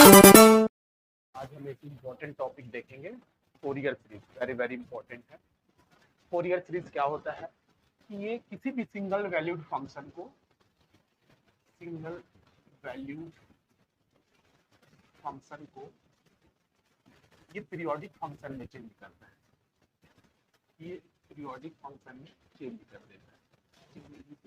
आज हम एक इम्पोर्टेंट टॉपिक देखेंगे, Fourier series. Very very important है। फोरियर सीरीज क्या होता है कि ये किसी भी सिंगल वैल्यूड फंक्शन को ये पीरियोडिक फंक्शन में चेंज करता है। ये पीरियोडिक फंक्शन में चेंज कर देता है। पीरियोडिक,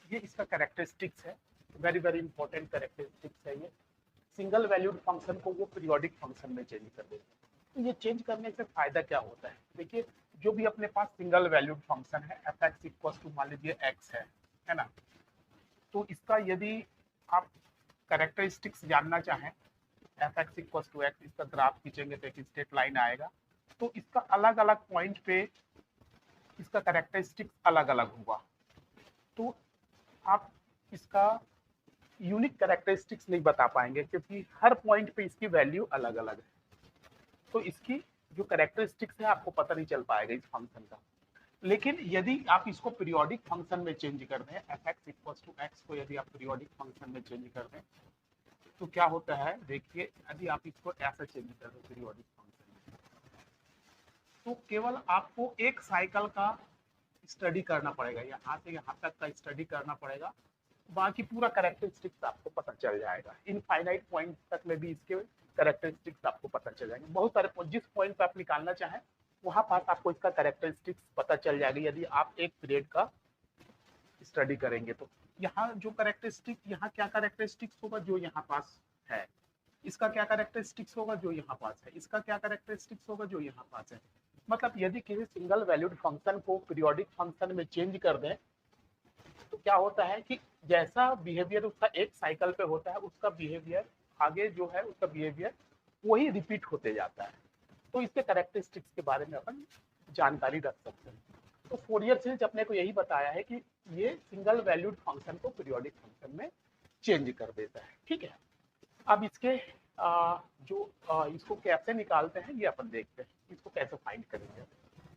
ये इसका कैरेक्टरिस्टिक्स है। वेरी वेरी इंपॉर्टेंट कैरेक्टरिस्टिक्स है। ये सिंगल वैल्यूड फंक्शन को वो पीरियोडिक फंक्शन में चेंज कर देता है। तो ये चेंज करने से फायदा क्या होता है? देखिए, जो भी अपने पास सिंगल वैल्यूड फंक्शन है, एफ एक्स इक्वल टू मान लीजिए एक्स है ना, तो इसका यदि आप कैरेक्टरिस्टिक्स जानना चाहें, F X equal to X, इसका ग्राफ खींचेंगे तो एक स्ट्रेट लाइन आएगा। तो इसका अलग अलग पॉइंट पे इसका कैरेक्टरिस्टिक्स अलग अलग होगा। तो आप इसका यूनिक कैरेक्टरिस्टिक्स नहीं बता पाएंगे क्योंकि हर पॉइंट पे इसकी वैल्यू अलग अलग है। तो इसकी जो कैरेक्टरिस्टिक्स है आपको पता नहीं चल पाएगा इस फंक्शन का। लेकिन यदि आप इसको पीरियोडिक फंक्शन में चेंज कर दें, F X equal to X को यदि आप पीरियोडिक फंक्शन में चेंज कर दें तो क्या होता है? देखिए, यदि आप इसको ऐसा चेंज कर दें पीरियोडिक फंक्शन में, तो केवल आपको एक साइकिल का स्टडी करना पड़ेगा, यहाँ से यहाँ तक का स्टडी करना पड़ेगा। बाकी पूरा कैरेक्टरिस्टिक्स आपको पता चल जाएगा। इनफाइनाइट पॉइंट तक में भी इसके कैरेक्टरिस्टिक्स आपको पता चल जाएंगे। बहुत सारे जिस पॉइंट पे आप निकालना चाहें वहां पास आपको इसका कैरेक्टरिस्टिक्स पता चल जाएगा यदि आप एक पीरियड का स्टडी करेंगे। तो यहाँ जो कैरेक्टरिस्टिक, यहाँ क्या कैरेक्टरिस्टिक्स होगा जो यहाँ पास है, इसका क्या कैरेक्टरिस्टिक्स होगा जो यहाँ पास है, इसका क्या कैरेक्टरिस्टिक्स होगा जो यहाँ पास है। मतलब यदि किसी सिंगल वैल्यूड फंक्शन को पीरियोडिक फंक्शन में चेंज कर दें तो क्या होता है कि जैसा बिहेवियर उसका एक साइकिल पे होता है, उसका बिहेवियर आगे जो है उसका बिहेवियर वही रिपीट होते जाता है। तो इसके कैरेक्टरिस्टिक्स के बारे में अपन जानकारी रख सकते हैं। तो फोरियर सीरीज अपने को यही बताया है कि ये सिंगल वैल्यूड फंक्शन को पीरियोडिक फंक्शन में चेंज कर देता है। ठीक है, अब इसके इसको कैसे निकालते हैं ये अपन देखते हैं, इसको कैसे फाइंड करेंगे।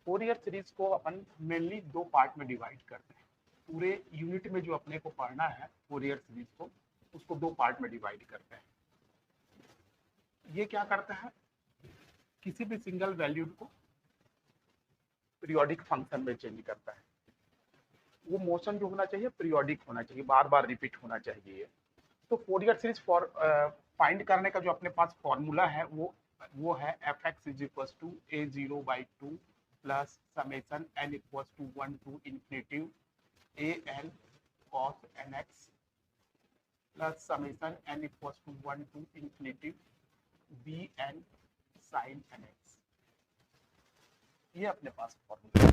फोरियर सीरीज को अपन मेनली दो पार्ट में डिवाइड करते हैं। पूरे यूनिट में जो अपने को पढ़ना है फोरियर सीरीज को, उसको दो पार्ट में डिवाइड करते हैं। ये क्या करता है, किसी भी सिंगल वैल्यूड को पीरियोडिक फंक्शन में चेंज करता है। वो मोशन जो होना चाहिए पीरियोडिक होना चाहिए, बार बार रिपीट होना चाहिए। तो फोरियर सीरीज फॉर फाइंड करने का जो अपने पास फॉर्मूला है वो है F X is equal to A zero by two plus summation N equal to one to infinitive A N cos N X plus summation N equal to one to infinitive B N sine N X. ये अपने पास formula है।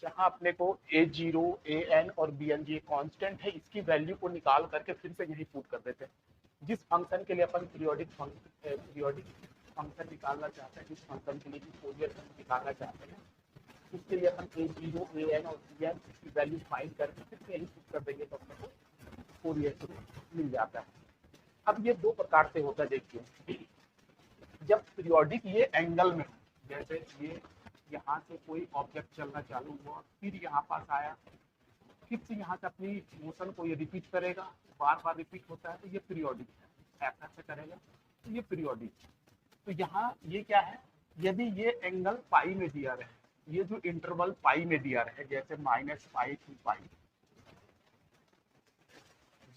जहां अपने को A zero A N और B N जी constant है, इसकी वैल्यू को निकाल करके फिर से यही पुट कर देते हैं। जिस फंक्शन के लिए अपन पीरियोडिक फंक्शन निकालना चाहते हैं, जिस फंक्शन के लिए फोरियर निकालना चाहते हैं, उसके लिए अपन ए जीरो ए एन और बी एन की वैल्यू फाइंड करके फिर से यही पुट कर देंगे तो अपने को फोरियर सीरीज मिल जाता है। अब ये दो प्रकार से होता है। देखिए, जब पीरियोडिक ये एंगल में हो, जैसे ये यहाँ से कोई ऑब्जेक्ट चलना चालू हुआ, फिर यहाँ पास आया, फिर से यहाँ से अपनी मोशन को ये रिपीट करेगा, बार बार रिपीट होता है, तो ये पीरियोडिक है। ऐसा से करेगा तो ये पीरियोडिक। तो यहाँ ये क्या है, यदि ये एंगल पाई में दिया रहे, ये जो इंटरवल पाई में दिया रहे, जैसे minus pi to pi,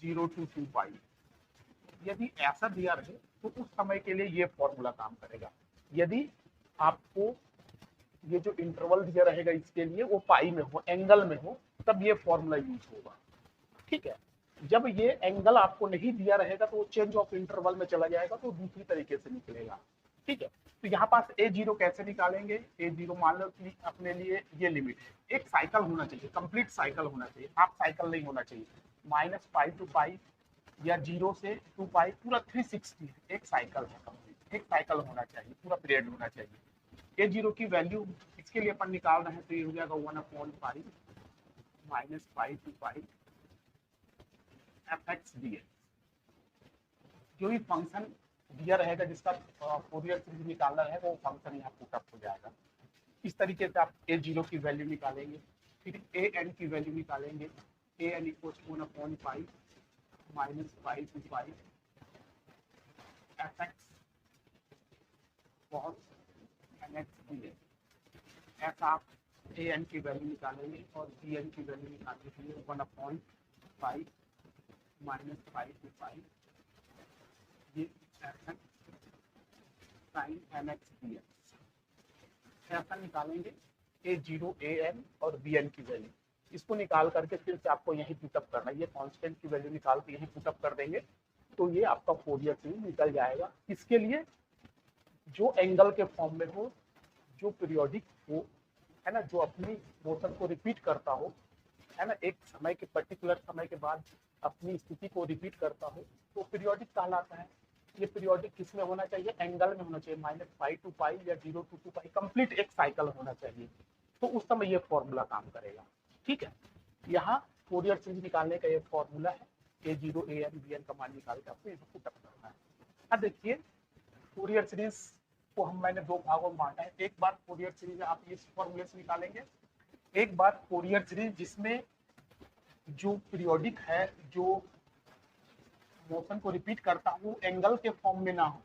0 to 2 pi, यदि ऐसा दिया रहे तो उस समय के लिए ये फॉर्मूला काम करेगा। यदि आपको ये जो इंटरवल दिया रहेगा इसके लिए वो पाई में हो, एंगल में हो, तब ये फॉर्मूला यूज होगा। ठीक है, जब ये एंगल आपको नहीं दिया रहेगा तो वो चेंज ऑफ इंटरवल में चला जाएगा तो दूसरी तरीके से निकलेगा। ठीक है, तो यहाँ पास ए जीरो कैसे निकालेंगे? ए जीरो मान लो कि अपने लिए ये लिमिट है, एक साइकिल होना चाहिए, कंप्लीट साइकिल होना चाहिए, हाफ साइकिल नहीं होना चाहिए। माइनस पाई टू पाई या 0 से 2 पाई पूरा 360 एक साइकिल है कंप्लीट, एक साइकिल होना चाहिए, पूरा पीरियड होना चाहिए। ए जीरो की वैल्यू इसके लिए अपन निकाल रहे हैं तो ये हो जाएगा 1/5 minus pi to pi F X D X. जो भी फंक्शन दिया रहेगा जिसका फोरियर सीरीज निकालना है वो फंक्शन यहाँ पुटअप हो जाएगा। इस तरीके से आप ए जीरो की वैल्यू निकालेंगे, फिर ए एन की वैल्यू निकालेंगे, A N equals 1/5 minus 5 to 5 F X cos N X D X. ऐसा आप ए एन की वैल्यू निकालेंगे और बी एन की वैल्यू निकालने के लिए 1/5 माइनस 5 to 5 ये F X sine N X D X. ऐसा निकालेंगे ए जीरो ए एन और बी एन की वैल्यू, इसको निकाल करके फिर से आपको यही पुटअप करना है, ये कांस्टेंट की वैल्यू निकाल के यही पुटअप कर देंगे तो ये आपका फोरियर सीरीज निकल जाएगा। इसके लिए जो एंगल के फॉर्म में हो, जो पीरियोडिक हो, है ना, जो अपनी मोशन को रिपीट करता हो, है ना, एक समय के पर्टिकुलर समय के बाद अपनी स्थिति को रिपीट करता हो, तो पीरियोडिक कहलाता है। ये पीरियोडिक किस में होना चाहिए? एंगल में होना चाहिए, -π to π या 0 to 2π, कंप्लीट एक साइकिल होना चाहिए, तो उस समय ये फॉर्मूला काम करेगा। ठीक है, यहाँ फोरियर सीरीज निकालने का ये फॉर्मूला है, ए zero A N B N का मान निकाल के आपको यहाँ पुटअप करना है। अब देखिए फोरियर सीरीज को मैंने दो भागों में बांटा है। एक बार फोरियर सीरीज आप इस फॉर्मूले से निकालेंगे, एक बार फोरियर सीरीज जिसमें जो पीरियोडिक है, जो मोशन को रिपीट करता हूँ, एंगल के फॉर्म में ना हो,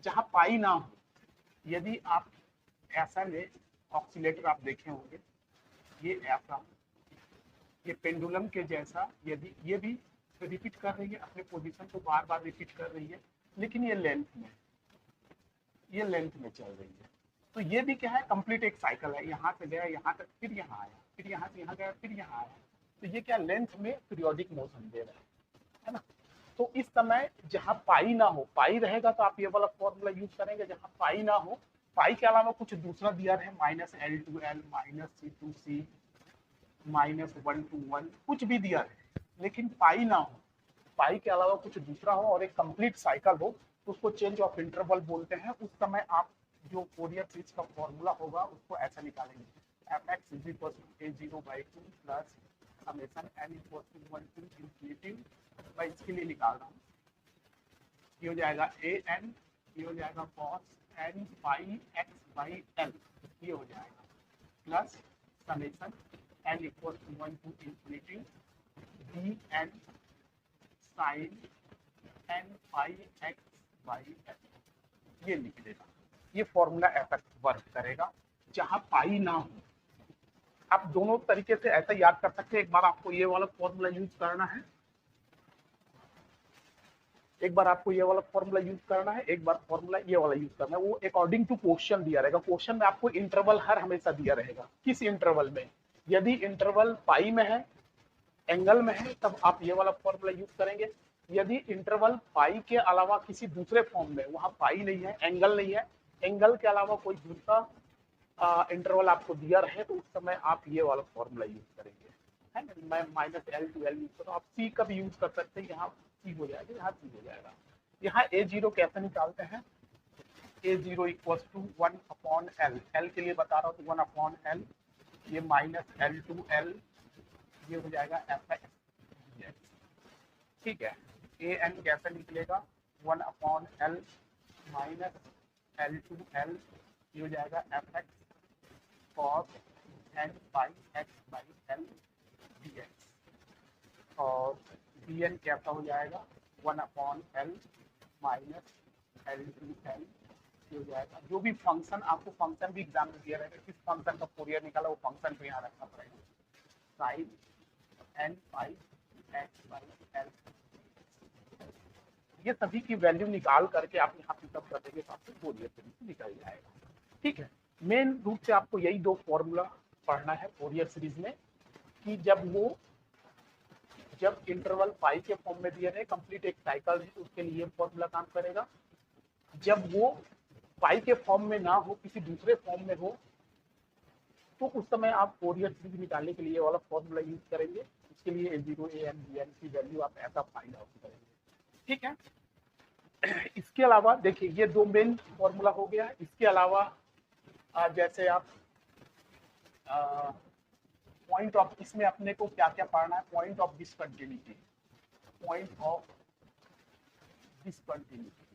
जहाँ पाई ना हो। यदि आप ऐसा में ऑक्सीलेटर आप देखे होंगे, ये ऐसा, ये पेंडुलम के जैसा, यदि ये भी रिपीट कर रही है अपने पोजीशन को, बार बार रिपीट कर रही है, लेकिन ये लेंथ में चल रही है, तो ये भी क्या है? कंप्लीट एक साइकिल है, यहाँ से गया यहाँ तक, फिर यहाँ आया, फिर यहाँ से यहाँ गया, फिर यहाँ आया, तो ये क्या लेंथ में पीरियोडिक मोशन दे रहा है ना। तो इस समय जहाँ पाई ना हो, पाई रहेगा तो आप ये वाला फॉर्मूला यूज करेंगे, जहाँ पाई ना हो, पाई के अलावा कुछ दूसरा दिया है, -L to L, -C to C, -1 to 1, कुछ भी दिया है, लेकिन पाई ना हो, पाई के अलावा कुछ दूसरा हो और एक कंप्लीट साइकिल हो, तो उसको चेंज ऑफ इंटरवल बोलते हैं। उस समय आप जो फोरियर सीरीज का फॉर्मूला होगा उसको ऐसा निकालेंगे, fx = a0/2 plus summation n = 1 to ∞। मैं इसके लिए निकाल रहा हूँ, ये हो जाएगा an, ये हो जाएगा cos n pi x/l, ये हो जाएगा plus summation n = 1 to ∞ bn sin n pi x/l, ये लिख देगा। ये फॉर्मूला ऐसा वर्क करेगा जहां पाई ना हो। आप दोनों तरीके से ऐसा याद कर सकते हैं। एक बार आपको ये वाला फॉर्मूला यूज करना है, एक बार आपको ये वाला फॉर्मूला यूज करना है, एक बार फॉर्मूला ये वाला यूज करना है। वो अकॉर्डिंग टू क्वेश्चन दिया रहेगा, क्वेश्चन में आपको इंटरवल हर हमेशा दिया रहेगा, किस इंटरवल में। यदि इंटरवल पाई में है, एंगल में है, तब आप ये वाला फॉर्मूला यूज करेंगे। यदि इंटरवल पाई के अलावा किसी दूसरे फॉर्म में, वहां पाई नहीं है, एंगल नहीं है, एंगल के अलावा कोई दूसरा इंटरवल आपको दिया रहे, तो उस समय आप ये वाला फॉर्मूला यूज करेंगे, है ना। मैं -L to L यूज कर रहा हूँ, आप C का भी यूज कर सकते हैं, यहाँ C हो जाएगा, यहाँ C हो जाएगा। यहाँ A0 कैसे निकालते हैं? A0 = 1/L, L के लिए बता रहा हूँ तो 1/L, ये -L to L, ये हो जाएगा fx। ठीक है, an कैसे निकलेगा? 1/L -L to L, ये हो जाएगा fx cos n pi x/l dx, और bn कैसा हो जाएगा? 1/L -L to L, ये हो जाएगा। जो भी फंक्शन, आपको फंक्शन भी एग्जाम में दिया रहेगा, किस फंक्शन का फोरियर निकाला, वो फंक्शन को यहाँ रखना पड़ेगा, sin n pi x/l। ये सभी की वैल्यू निकाल करके आप यहाँ पिकअप कर देंगे तो आपको फोरियर सीरीज निकल जाएगा। ठीक है, मेन रूप से आपको यही दो फॉर्मूला पढ़ना है फोरियर सीरीज में, कि जब इंटरवल पाई के फॉर्म में दिए रहे, कंप्लीट एक साइकिल है, उसके लिए फॉर्मूला काम करेगा। जब वो पाई के फॉर्म में ना हो, किसी दूसरे फॉर्म में हो, तो उस समय आप फोरियर सीरीज निकालने के लिए वाला फॉर्मूला यूज करेंगे। इसके लिए A0 an bn की वैल्यू आप ऐसा फाइंड आउट करेंगे। ठीक है, इसके अलावा देखिए ये दो मेन फॉर्मूला हो गया। इसके अलावा जैसे आप पॉइंट ऑफ, इसमें अपने को क्या क्या पढ़ना है? Point of discontinuity, point of discontinuity,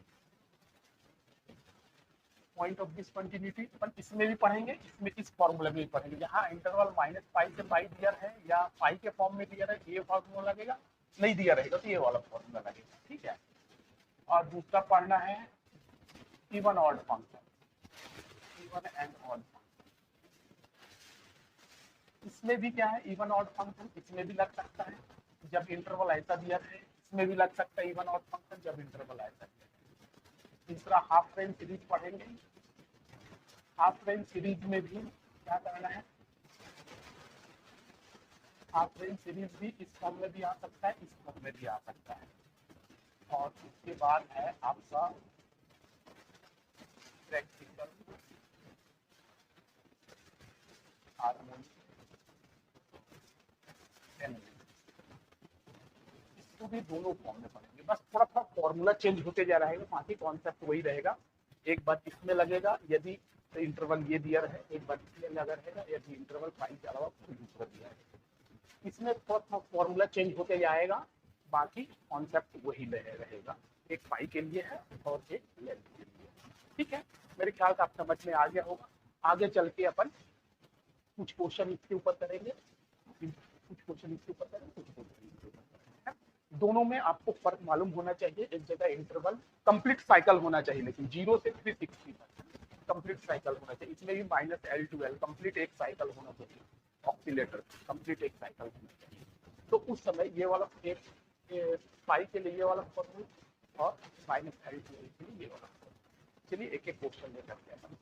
point of discontinuity अपन इसमें भी पढ़ेंगे, इसमें इस फॉर्मूला में भी पढ़ेंगे। जहाँ इंटरवल माइनस पाई से पाई दिया है या पाई के फॉर्म में दिया है, ये फॉर्मूला लगेगा, नहीं दिया रहेगा तो ये वाला फॉर्मूला लगेगा, ठीक है। और दूसरा पढ़ना है even odd function, even and odd. इसमें भी क्या है, इवन ऑड फंक्शन इसमें भी लग सकता है जब इंटरवल ऐसा दिया है, इसमें भी लग सकता है इवन ऑड फंक्शन जब इंटरवल ऐसा दिया है। तीसरा हाफ रेंज सीरीज पढ़ेंगे। हाफ रेंज सीरीज में भी क्या करना है, हाफ रेंज सीरीज भी इस फॉर्म में भी आ सकता है, इस फॉर्म में भी आ सकता है। और उसके बाद है आपका प्रैक्टिकल हार्मोनिक एनालिसिस, इसको भी दोनों फॉर्म में पढ़ेंगे। बस थोड़ा थोड़ा फॉर्मूला चेंज होते जा रहेगा, बाकी कॉन्सेप्ट वही रहेगा। एक बार इसमें लगेगा यदि इंटरवल ये दिया है, एक बार इसमें लगा रहेगा यदि इंटरवल पाई के अलावा कोई दूसरा दिया है। इसमें थोड़ा थोड़ा फॉर्मूला चेंज होते जाएगा, बाकी कॉन्सेप्ट वही रहेगा। एक पाई के लिए है और एक लेंथ के लिए, ठीक है। मेरे ख्याल से आप समझ में आ गया होगा। आगे चल के अपन कुछ क्वेश्चन इसके ऊपर करेंगे, कुछ क्वेश्चन इसके ऊपर करेंगे, कुछ क्वेश्चन इसके ऊपर करेंगे। दोनों में आपको फर्क मालूम होना चाहिए। एक जगह इंटरवल कंप्लीट साइकिल होना चाहिए, लेकिन 0 से 360 तक कंप्लीट साइकिल होना चाहिए। इसमें भी minus L to L complete एक साइकिल होना चाहिए, ऑक्सीलेटर कंप्लीट एक साइकिल होना चाहिए। तो उस समय ये वाला एक पाई के लिए ये वाला फॉर्मूला और माइनस L to L के लिए ये वाला फॉर्मूला। चलिए एक एक क्वेश्चन लेकर के अपन